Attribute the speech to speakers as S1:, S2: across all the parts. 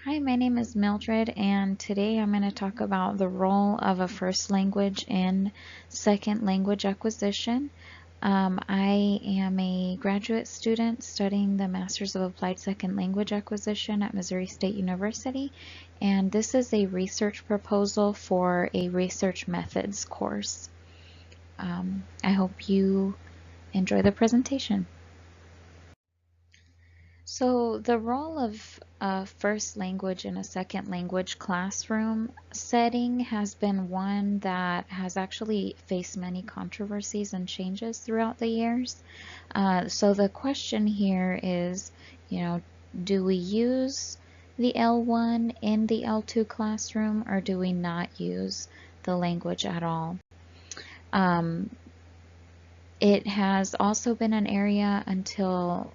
S1: Hi, my name is Mildred, and today I'm going to talk about the role of a first language in second language acquisition. I am a graduate student studying the Masters of Applied Second Language Acquisition at Missouri State University, and this is a research proposal for a research methods course. I hope you enjoy the presentation. So the role of a first language in a second language classroom setting has been one that has actually faced many controversies and changes throughout the years. So the question here is, do we use the L1 in the L2 classroom, or do we not use the language at all? It has also been an area until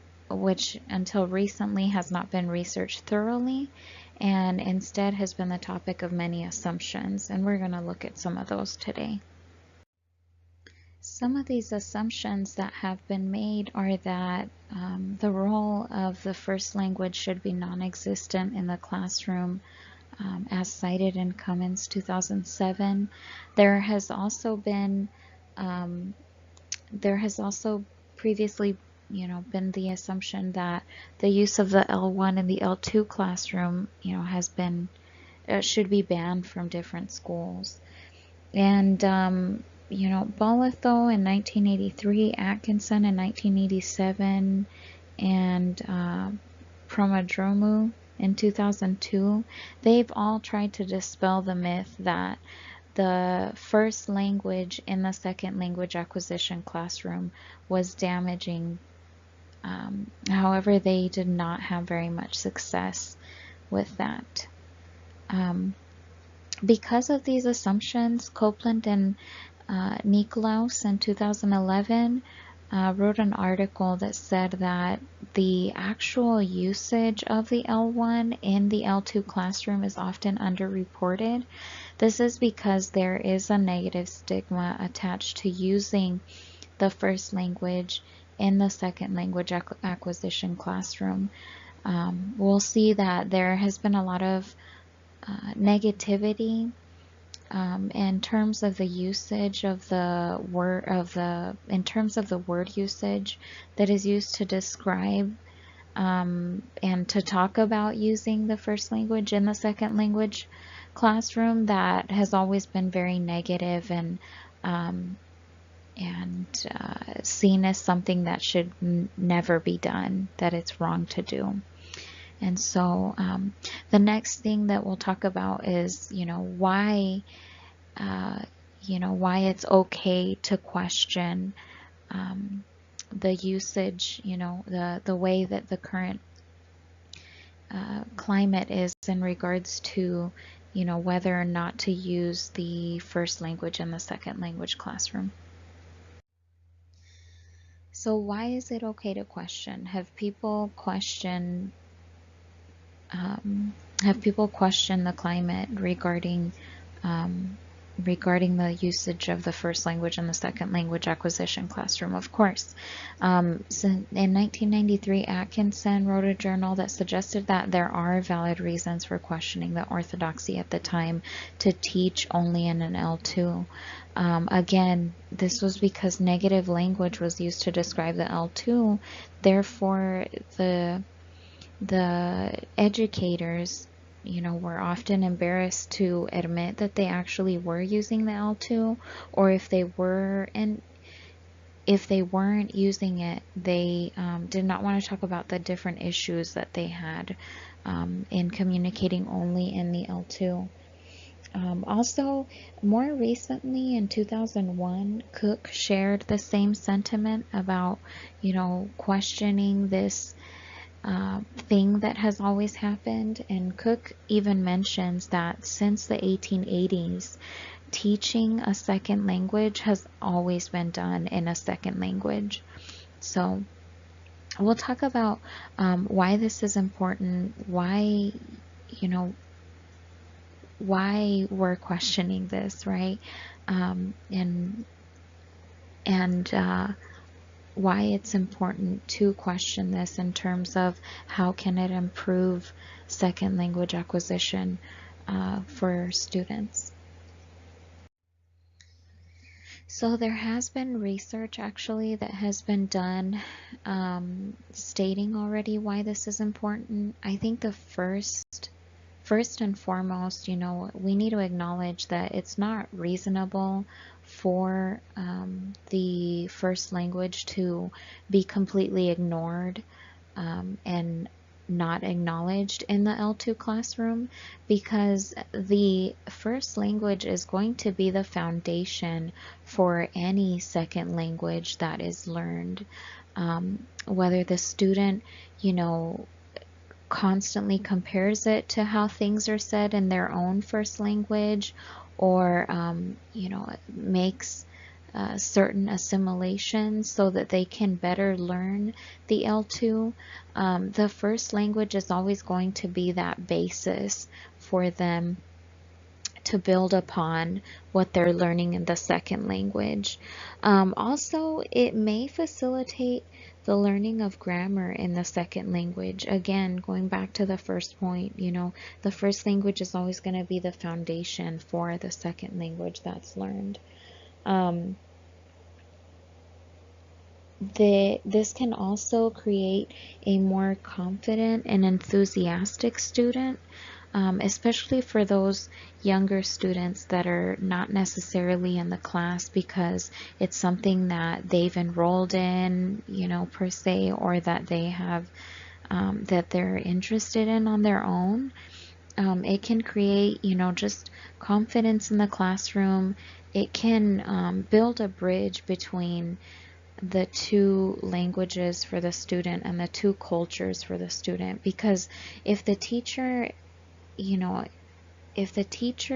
S1: recently has not been researched thoroughly, and instead has been the topic of many assumptions, and we're going to look at some of those today. Some of these assumptions that have been made are that the role of the first language should be non-existent in the classroom, as cited in Cummins 2007. There has also previously been the assumption that the use of the L1 and the L2 classroom has been should be banned from different schools. And Bolitho in 1983, Atkinson in 1987, and Pramodromu in 2002, they've all tried to dispel the myth that the first language in the second language acquisition classroom was damaging. However, they did not have very much success with that. Because of these assumptions, Copeland and Nikolaus in 2011 wrote an article that said that the actual usage of the L1 in the L2 classroom is often underreported. This is because there is a negative stigma attached to using the first language in the second language acquisition classroom. We'll see that there has been a lot of negativity in terms of the usage of the in terms of the word usage that is used to describe and to talk about using the first language in the second language classroom, that has always been very negative and seen as something that should never be done, that it's wrong to do. And so the next thing that we'll talk about is, why it's okay to question the usage, the way that the current climate is in regards to, whether or not to use the first language in the second language classroom. So why is it okay to question? Have people questioned the climate regarding regarding the usage of the first language and the second language acquisition classroom? Of course. So in 1993, Atkinson wrote a journal that suggested that there are valid reasons for questioning the orthodoxy at the time to teach only in an L2. Again, this was because negative language was used to describe the L2. Therefore, the educators were often embarrassed to admit that they actually were using the L2, or if they were, and if they weren't using it, they did not want to talk about the different issues that they had in communicating only in the L2. Also, more recently in 2001, Cook shared the same sentiment about, questioning this thing that has always happened. And Cook even mentions that since the 1880s, teaching a second language has always been done in a second language. So we'll talk about why this is important, why we're questioning this, right? why it's important to question this in terms of how can it improve second language acquisition for students. So there has been research actually that has been done stating already why this is important. I think the first and foremost, we need to acknowledge that it's not reasonable for the first language to be completely ignored and not acknowledged in the L2 classroom, because the first language is going to be the foundation for any second language that is learned. Whether the student, constantly compares it to how things are said in their own first language, or makes certain assimilations so that they can better learn the L2. The first language is always going to be that basis for them to build upon what they're learning in the second language. Also, it may facilitate the learning of grammar in the second language. Again, going back to the first point, the first language is always going to be the foundation for the second language that's learned. This can also create a more confident and enthusiastic student, especially for those younger students that are not necessarily in the class because it's something that they've enrolled in, per se, or that they have, that they're interested in on their own. It can create, just confidence in the classroom. It can build a bridge between the two languages for the student and the two cultures for the student, because if the teacher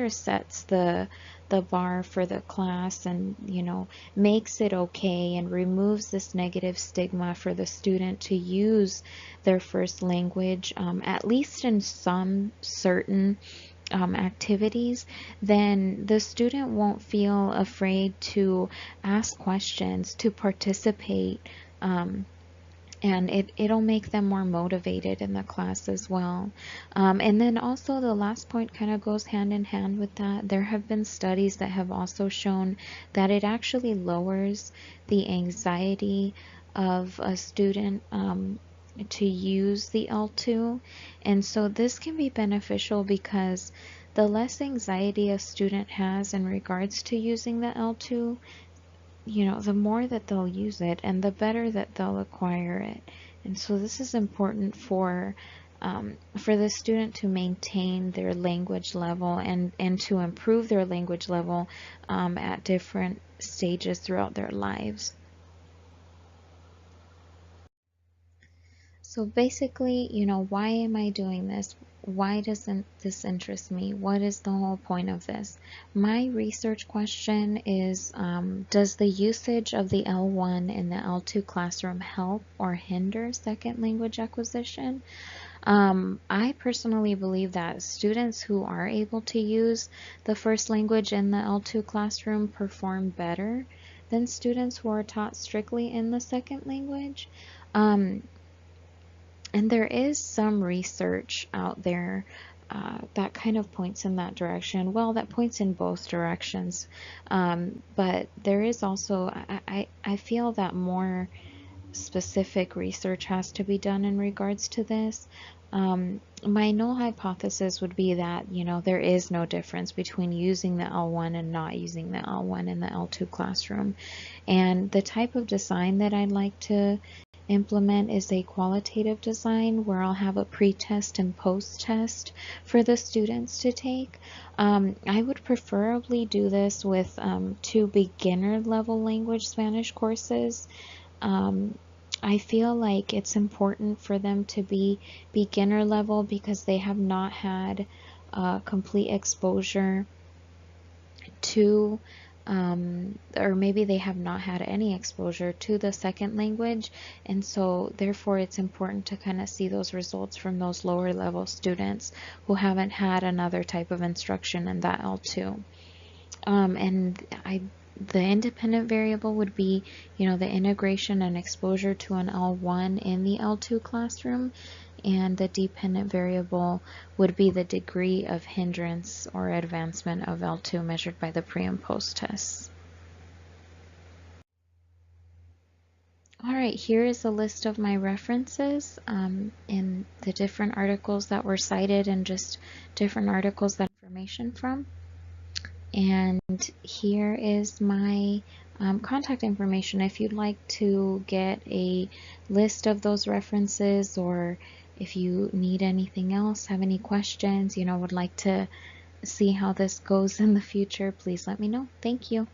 S1: sets the bar for the class and makes it okay and removes this negative stigma for the student to use their first language, at least in some certain activities, then the student won't feel afraid to ask questions, to participate, and it'll make them more motivated in the class as well. And then also the last point kind of goes hand in hand with that. There have been studies that have also shown that it actually lowers the anxiety of a student to use the L2. And so this can be beneficial because the less anxiety a student has in regards to using the L2, the more that they'll use it and the better that they'll acquire it. And so this is important for the student to maintain their language level and to improve their language level at different stages throughout their lives. So basically, why am I doing this? Why doesn't this interest me? What is the whole point of this? My research question is, does the usage of the L1 in the L2 classroom help or hinder second language acquisition? I personally believe that students who are able to use the first language in the L2 classroom perform better than students who are taught strictly in the second language. And there is some research out there that kind of points in that direction. Well, that points in both directions. But there is also, I feel that more specific research has to be done in regards to this. My null hypothesis would be that, there is no difference between using the L1 and not using the L1 in the L2 classroom. And the type of design that I'd like to implement is a qualitative design where I'll have a pre-test and post-test for the students to take. I would preferably do this with 2 beginner level language Spanish courses. I feel like it's important for them to be beginner level because they have not had complete exposure to or maybe they have not had any exposure to the second language, and so therefore it's important to kind of see those results from those lower level students who haven't had another type of instruction in that L2. And the independent variable would be, the integration and exposure to an L1 in the L2 classroom, and the dependent variable would be the degree of hindrance or advancement of L2 measured by the pre and post tests. All right, here is a list of my references in the different articles that were cited and just different articles that information from. And here is my contact information. If you'd like to get a list of those references, or if you need anything else, have any questions, would like to see how this goes in the future, please let me know. Thank you.